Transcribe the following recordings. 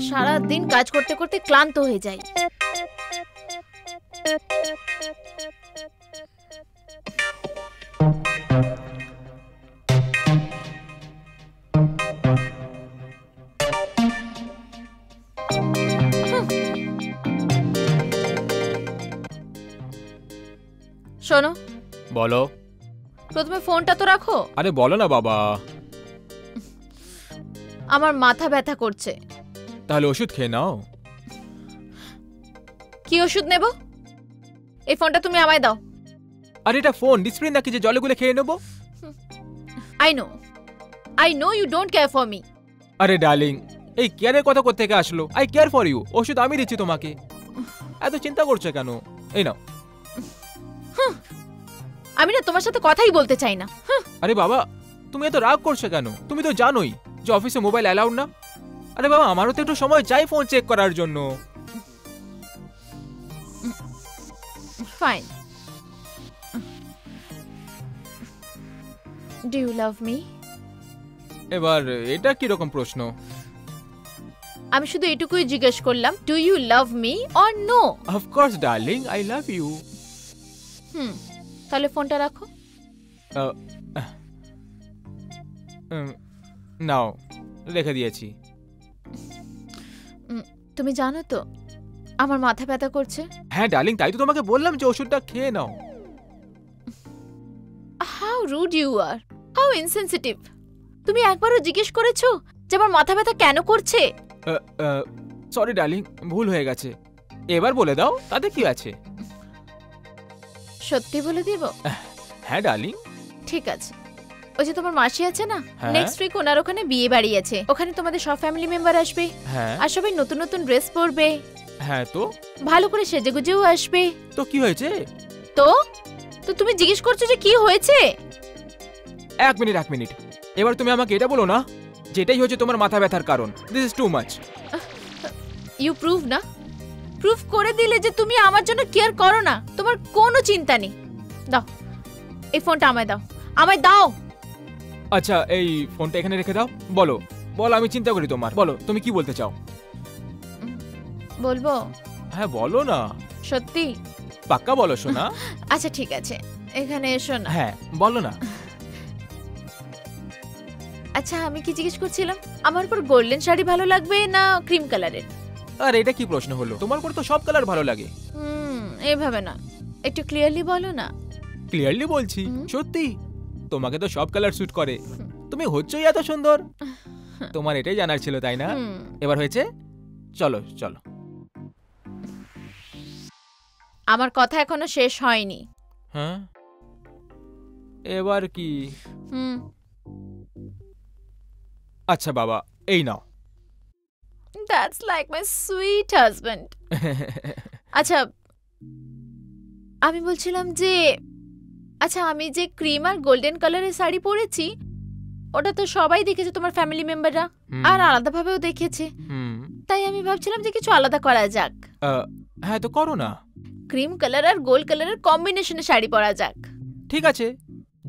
সারা দিন কাজ করতে করতে ক্লান্ত হয়ে যাই। শোনো। বলো। প্রথমে ফোনটা তো রাখো। আরে বলো না বাবা। আমার মাথা ব্যথা করছে। তাহলে ওষুধ খেয়ে নাও। কি ওষুধ নেব? এই ফোনটা তুমি আমায় দাও। আরে এটা ফোন, ডিসপ্লে নাকি যে জলে গুলে খেয়ে নেবো? I know you don't care for me. আরে ডার্লিং, এই কেয়ারের কথা কোথা থেকে আসলো? I care for you. ওষুধ আমি দিচ্ছি তোমাকে, এত চিন্তা করছো কেন? এই নাও। আমি না তোমার সাথে কথাই বলতে চাই না। আরে বাবা, তুমি এত রাগ করছো কেন? তুমি তো জানোই যে অফিসে মোবাইল অ্যালাউড না। আরে বাবা, আমারও তো একটু সময় চাই ফোন চেক করার জন্য। Fine. Do you love me? এবার এটা কি রকম প্রশ্ন? আমি শুধু এটুকুই জিজ্ঞেস করলাম, Do you love me or no? Of course darling, I love you. তাহলে ফোনটা রাখো। নাও, রেখে দিয়েছি। তুমি জানো তো আমার মাথা ব্যথা করছে। হ্যাঁ ডার্লিং, তাই তো তোমাকে বললাম যে ওষুধটা খেয়ে নাও। How rude you are. How insensitive. তুমি একবারও জিজ্ঞেস করেছো যে আমার মাথা ব্যথা কেন করছে? সরি ডার্লিং, ভুল হয়ে গেছে। এবার বলে দাও, তাতে কি আছে? সত্যি বলে দিব? হ্যাঁ ডার্লিং। ঠিক আছে। ওই যে তোমার মাসি আছে না, হ্যাঁ। নেক্সট উইক ওনার ওখানে বিয়ে বাড়ি আছে। ওখানে তোমাদের সব ফ্যামিলি মেম্বার আসবে। হ্যাঁ। আর সবাই নতুন নতুন ড্রেস পরবে। হ্যাঁ তো ভালো করে সেজেগুজেও আসবে। তো কি হয়েছে? তো তো তুমি জিজ্ঞেস করছো যে কি হয়েছে? এক মিনিট। এবার তুমি আমাকে এটা বলো না যেটাই হচ্ছে তোমার মাথা ব্যথার কারণ। This is too much. You prove না? প্রুফ করে দিলে যে তুমি আমার জন্য কেয়ার করো না, তোমার কোনো চিন্তা নেই। দাও এই ফোনটা আমায় দাও, আমায় দাও। আচ্ছা, এই ফোনটা এখানে রেখে দাও। বলো, আমি চিন্তা করি তোমার। বলো, তুমি কি বলতে চাও? বলবো? হ্যাঁ বলো না। সত্যি? পাক্কা বলো সোনা। আচ্ছা ঠিক আছে, এখানে এসো না। হ্যাঁ বলো না। আচ্ছা আমি কি জিজ্ঞেস করছিলাম, আমার উপর গোল্ডেন শাড়ি ভালো লাগবে না ক্রিম কালারের? আর এটা কি প্রশ্ন হলো? তোমার উপর তো সব কালার ভালো লাগে। এইভাবে না, একটু ক্লিয়ারলি বলো না। ক্লিয়ারলি বলছি, সত্যি তোমাকে তো সব কালার স্যুট করে। তুমি হচ্ছই এত সুন্দর। তোমার এটাই জানার ছিল, তাই না? এবার হয়েছে, চলো চলো। আমার কথা এখনো শেষ হয়নি। হ্যাঁ এবার কি? আচ্ছা বাবা, এই নাও। That's like my sweet husband. আচ্ছা আমি বলছিলাম যে, আচ্ছা আমি যে ক্রিম আর গোল্ডেন কালারের শাড়ি পরেছি, ওটা তো সবাই দেখেছে, তোমার ফ্যামিলি মেম্বাররা, আর আলাদাভাবেও দেখেছে। তাই আমি ভাবছিলাম যে কিছু আলাদা করা যাক। হ্যাঁ তো করো না। ক্রিম কালার আর গোল্ড কালারের কম্বিনেশনে শাড়ি পরা যাক। ঠিক আছে,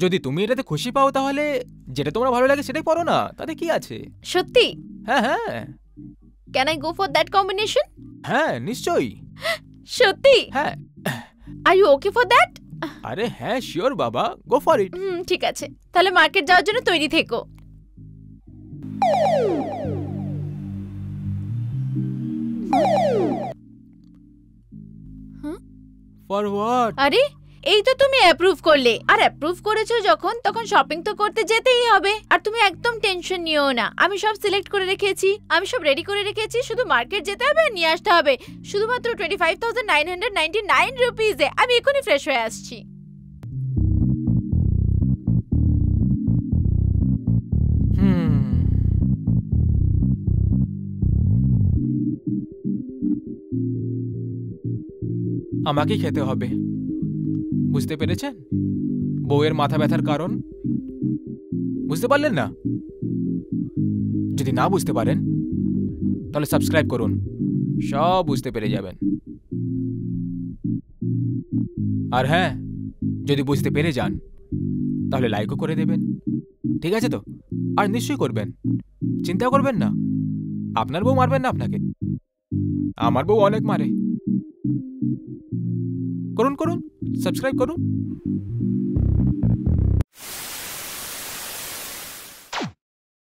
যদি তুমি এটাতে খুশি পাও তাহলে যেটা তোমার ভালো লাগে সেটাই পরো না, তাতে কি আছে? সত্যি? হ্যাঁ হ্যাঁ। Can I go for that combination? হ্যাঁ নিশ্চয়ই। সত্যি? হ্যাঁ। Are you okay for that? আরে হ্যাঁ শিওর বাবা, গো ফর ইট। ঠিক আছে, তাহলে মার্কেট যাওয়ার জন্য তৈরি থেকো। For what? আরে এই তো তুমি অ্যাপ্রুভ করলে, আর অ্যাপ্রুভ করেছো যখন, তখন শপিং তো করতে যেতেই হবে। আর তুমি একদম টেনশন নিও না, আমি সব সিলেক্ট করে রেখেছি, আমি সব রেডি করে রেখেছি। শুধু মার্কেট যেতে হবে, নিয়ে আসতে হবে। শুধুমাত্র 25,999 রুপিজে আমি এখনই ফ্রেশ হয়ে আসছি। আমাকেই খেতে হবে, বুঝতে পেরেছেন? বউয়ের মাথা ব্যথার কারণ বুঝতে পারলেন না? যদি না বুঝতে পারেন তাহলে সাবস্ক্রাইব করুন, সব বুঝতে পেরে যাবেন। আর হ্যাঁ, যদি বুঝতে পেরে যান তাহলে লাইকও করে দেবেন। ঠিক আছে তো? আর নিশ্চয়ই করবেন, চিন্তা করবেন না। আপনার বউ মারবেন না আপনাকে, আমার বউ অনেক মারে। করুন করুন, সাবস্ক্রাইব করুন।